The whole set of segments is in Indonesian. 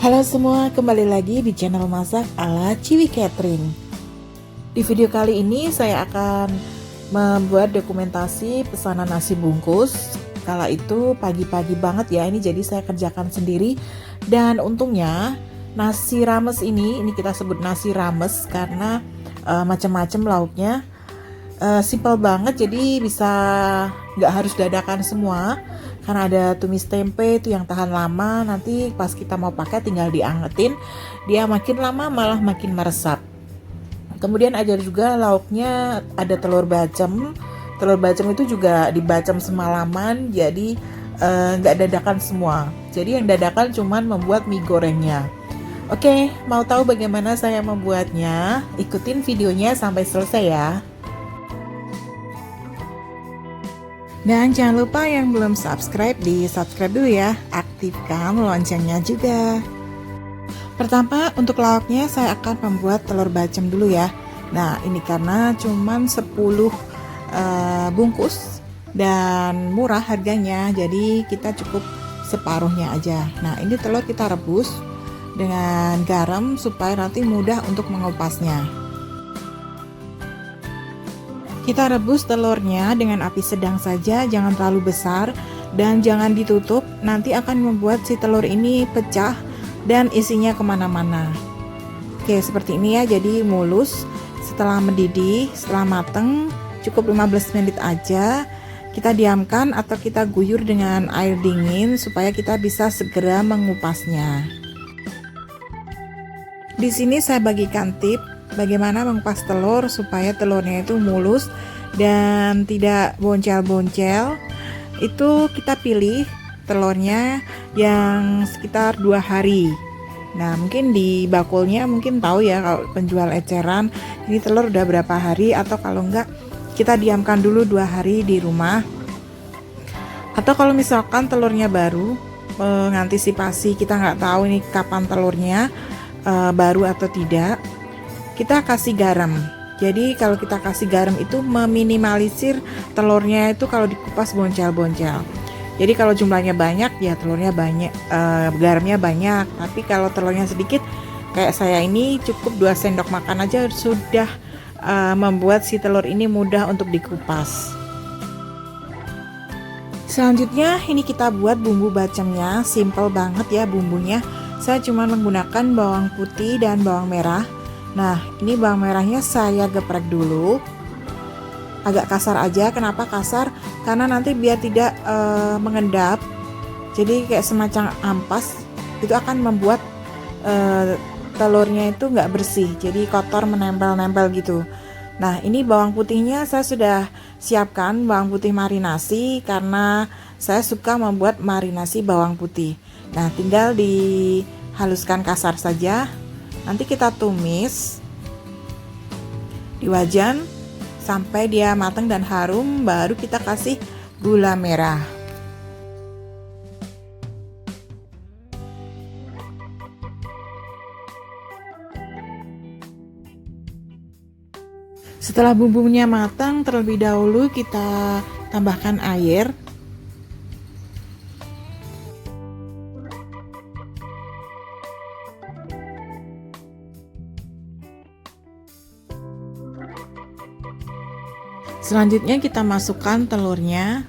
Halo semua, kembali lagi di channel masak ala Ciwi Catering. Di video kali ini saya akan membuat dokumentasi pesanan nasi bungkus. Kala itu pagi-pagi banget ya, ini jadi saya kerjakan sendiri. Dan untungnya nasi rames ini kita sebut nasi rames karena macam-macam lauknya. Simple banget, jadi bisa nggak harus dadakan semua. Karena ada tumis tempe itu yang tahan lama, nanti pas kita mau pakai tinggal diangetin, dia makin lama malah makin meresap. Kemudian ada juga lauknya, ada telur bacem. Telur bacem itu juga dibacem semalaman, jadi nggak dadakan semua. Jadi yang dadakan cuman membuat mie gorengnya. Oke, mau tahu bagaimana saya membuatnya? Ikutin videonya sampai selesai ya. Dan jangan lupa yang belum subscribe, di subscribe dulu ya, aktifkan loncengnya juga. Pertama untuk lauknya saya akan membuat telur bacem dulu ya. Nah ini karena cuman 10 bungkus dan murah harganya, jadi kita cukup separuhnya aja. Nah ini telur kita rebus dengan garam supaya nanti mudah untuk mengupasnya. Kita rebus telurnya dengan api sedang saja, jangan terlalu besar dan jangan ditutup, nanti akan membuat si telur ini pecah dan isinya kemana-mana. Oke, seperti ini ya, jadi mulus. Setelah mendidih, setelah mateng, cukup 15 menit aja. Kita diamkan atau kita guyur dengan air dingin supaya kita bisa segera mengupasnya. Di sini saya bagikan tip bagaimana mengupas telur supaya telurnya itu mulus dan tidak boncel-boncel. Itu kita pilih telurnya yang sekitar 2 hari. Nah mungkin di bakulnya mungkin tahu ya kalau penjual eceran ini telur udah berapa hari, atau kalau enggak kita diamkan dulu 2 hari di rumah. Atau kalau misalkan telurnya baru, mengantisipasi kita nggak tahu ini kapan telurnya baru atau tidak, kita kasih garam. Jadi kalau kita kasih garam itu meminimalisir telurnya itu kalau dikupas boncel-boncel. Jadi kalau jumlahnya banyak ya telurnya banyak, garamnya banyak. Tapi kalau telurnya sedikit kayak saya ini cukup 2 sendok makan aja sudah membuat si telur ini mudah untuk dikupas. Selanjutnya ini kita buat bumbu bacemnya, simple banget ya bumbunya. Saya cuma menggunakan bawang putih dan bawang merah. Nah ini bawang merahnya saya geprek dulu, agak kasar aja. Kenapa kasar? Karena nanti biar tidak mengendap, jadi kayak semacam ampas, itu akan membuat telurnya itu nggak bersih, jadi kotor menempel-nempel gitu. Nah ini bawang putihnya saya sudah siapkan bawang putih marinasi karena saya suka membuat marinasi bawang putih. Nah tinggal dihaluskan kasar saja. Nanti kita tumis di wajan sampai dia matang dan harum, baru kita kasih gula merah. Setelah bumbunya matang, terlebih dahulu kita tambahkan air. Selanjutnya kita masukkan telurnya.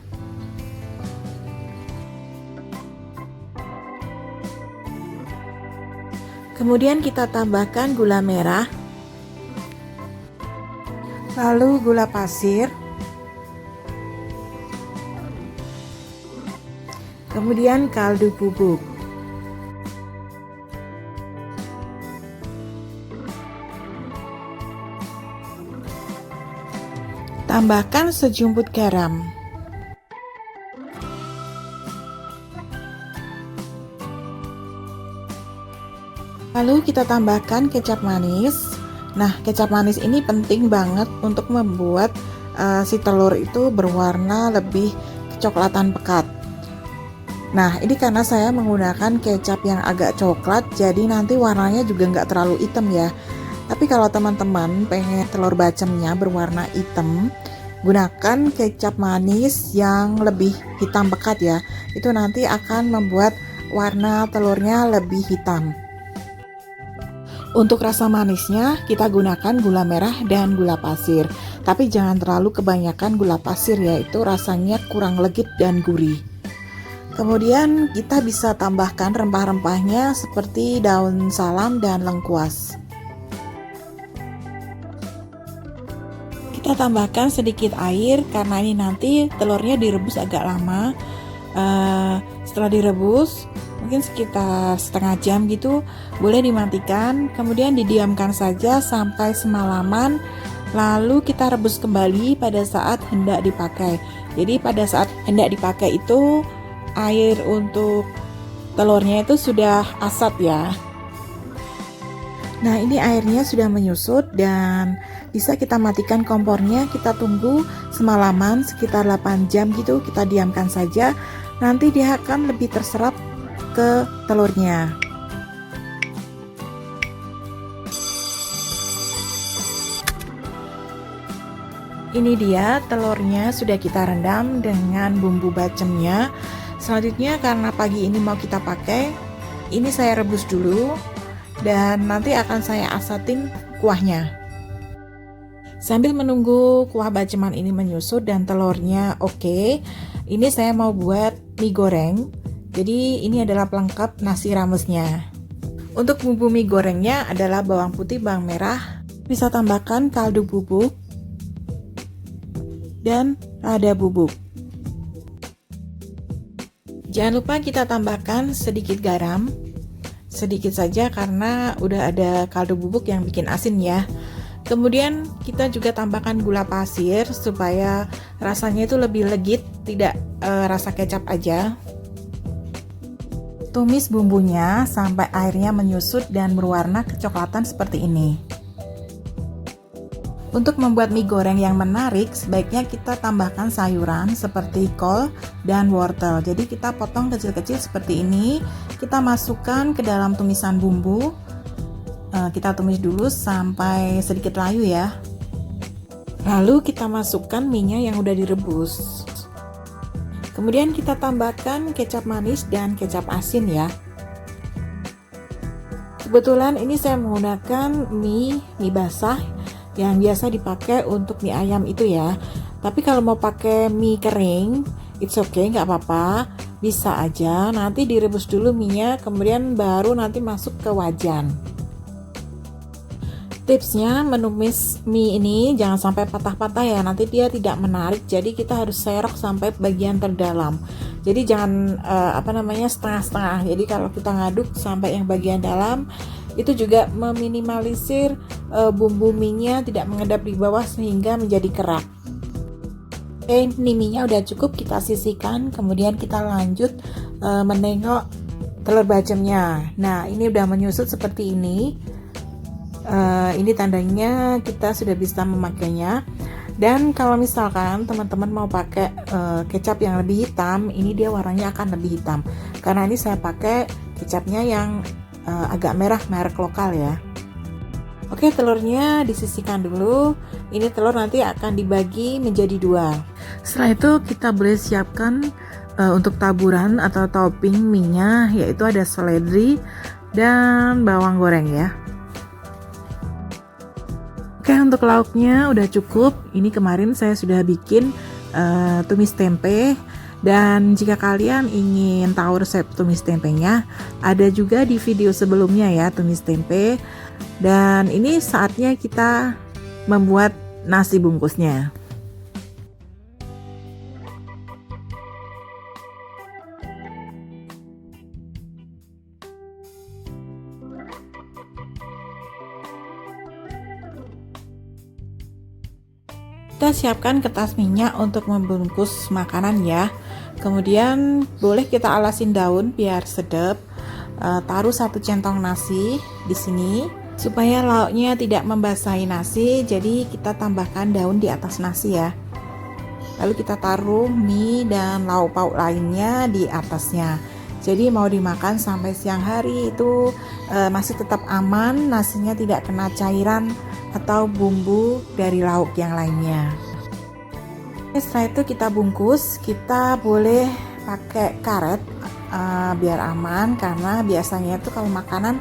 Kemudian kita tambahkan gula merah, lalu gula pasir, kemudian kaldu bubuk. Tambahkan sejumput garam. Lalu kita tambahkan kecap manis. Nah, kecap manis ini penting banget untuk membuat si telur itu berwarna lebih kecoklatan pekat. Nah, ini karena saya menggunakan kecap yang agak coklat, jadi nanti warnanya juga nggak terlalu hitam ya. Tapi kalau teman-teman pengen telur bacemnya berwarna hitam, gunakan kecap manis yang lebih hitam pekat ya. Itu nanti akan membuat warna telurnya lebih hitam. Untuk rasa manisnya kita gunakan gula merah dan gula pasir. Tapi jangan terlalu kebanyakan gula pasir ya, itu rasanya kurang legit dan gurih. Kemudian kita bisa tambahkan rempah-rempahnya seperti daun salam dan lengkuas. Kita tambahkan sedikit air karena ini nanti telurnya direbus agak lama. Setelah direbus mungkin sekitar setengah jam gitu, boleh dimatikan, kemudian didiamkan saja sampai semalaman. Lalu kita rebus kembali pada saat hendak dipakai. Jadi pada saat hendak dipakai itu air untuk telurnya itu sudah asat ya. Nah, ini airnya sudah menyusut dan bisa kita matikan kompornya. Kita tunggu semalaman sekitar 8 jam gitu, kita diamkan saja. Nanti dia akan lebih terserap ke telurnya. Ini dia telurnya sudah kita rendam dengan bumbu bacemnya. Selanjutnya karena pagi ini mau kita pakai, ini saya rebus dulu dan nanti akan saya asatin kuahnya. Sambil menunggu kuah baceman ini menyusut dan telurnya oke, ini saya mau buat mie goreng. Jadi ini adalah pelengkap nasi ramesnya. Untuk bumbu mie gorengnya adalah bawang putih, bawang merah, bisa tambahkan kaldu bubuk dan lada bubuk. Jangan lupa kita tambahkan sedikit garam, sedikit saja karena udah ada kaldu bubuk yang bikin asin ya. Kemudian kita juga tambahkan gula pasir supaya rasanya itu lebih legit, tidak rasa kecap aja. Tumis bumbunya sampai airnya menyusut dan berwarna kecoklatan seperti ini. Untuk membuat mie goreng yang menarik, sebaiknya kita tambahkan sayuran seperti kol dan wortel. Jadi kita potong kecil-kecil seperti ini, kita masukkan ke dalam tumisan bumbu. Kita tumis dulu sampai sedikit layu ya. Lalu kita masukkan minyak yang udah direbus. Kemudian kita tambahkan kecap manis dan kecap asin ya. Kebetulan ini saya menggunakan mie basah yang biasa dipakai untuk mie ayam itu ya. Tapi kalau mau pakai mie kering, it's okay, nggak apa-apa, bisa aja. Nanti direbus dulu minyak, kemudian baru nanti masuk ke wajan. Tipsnya menumis mie ini jangan sampai patah-patah ya, nanti dia tidak menarik. Jadi kita harus serok sampai bagian terdalam. Jadi jangan setengah-setengah. Jadi kalau kita ngaduk sampai yang bagian dalam, itu juga meminimalisir bumbu mie-nya tidak mengendap di bawah sehingga menjadi kerak. Oke, ini mie-nya udah cukup, kita sisihkan. Kemudian kita lanjut menengok telur bacemnya. Nah, ini udah menyusut seperti ini. Ini tandanya kita sudah bisa memakainya. Dan kalau misalkan teman-teman mau pakai kecap yang lebih hitam, ini dia warnanya akan lebih hitam. Karena ini saya pakai kecapnya yang agak merah, merek lokal ya. Oke, telurnya disisihkan dulu. Ini telur nanti akan dibagi menjadi 2. Setelah itu kita boleh siapkan untuk taburan atau topping mie-nya, yaitu ada seledri dan bawang goreng ya. Oke, untuk lauknya udah cukup. Ini kemarin saya sudah bikin tumis tempe. Dan jika kalian ingin tahu resep tumis tempenya, ada juga di video sebelumnya ya, tumis tempe. Dan ini saatnya kita membuat nasi bungkusnya. Kita siapkan kertas minyak untuk membungkus makanan ya. Kemudian boleh kita alasin daun biar sedap. Taruh 1 centong nasi di sini supaya lauknya tidak membasahi nasi. Jadi kita tambahkan daun di atas nasi ya. Lalu kita taruh mie dan lauk pauk lainnya di atasnya. Jadi mau dimakan sampai siang hari itu masih tetap aman, nasinya tidak kena cairan atau bumbu dari lauk yang lainnya. Setelah itu kita bungkus, kita boleh pakai karet biar aman, karena biasanya itu kalau makanan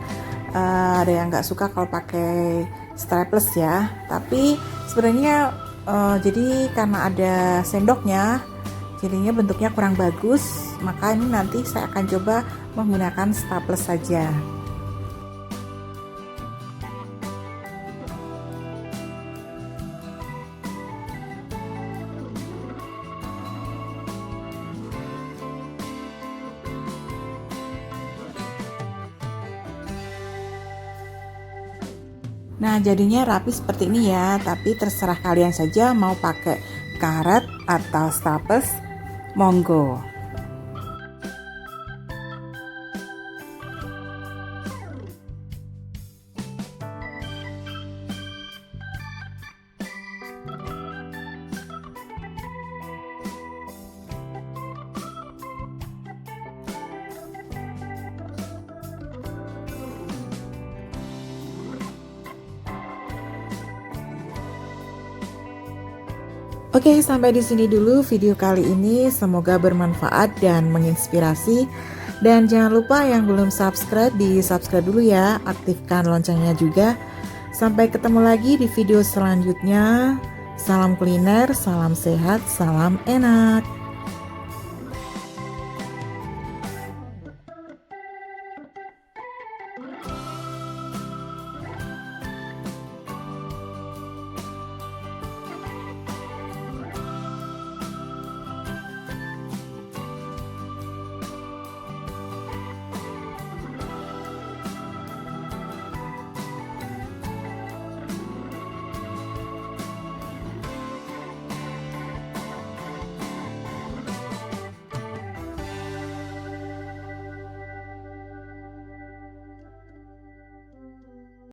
Ada yang nggak suka kalau pakai strapless ya, tapi sebenarnya jadi karena ada sendoknya jadinya bentuknya kurang bagus, maka ini nanti saya akan coba menggunakan strapless saja. Nah, jadinya rapi seperti ini ya, tapi terserah kalian saja mau pakai karet atau staples, monggo. Oke, sampai di sini dulu video kali ini. Semoga bermanfaat dan menginspirasi. Dan jangan lupa yang belum subscribe, di-subscribe dulu ya. Aktifkan loncengnya juga. Sampai ketemu lagi di video selanjutnya. Salam kuliner, salam sehat, salam enak.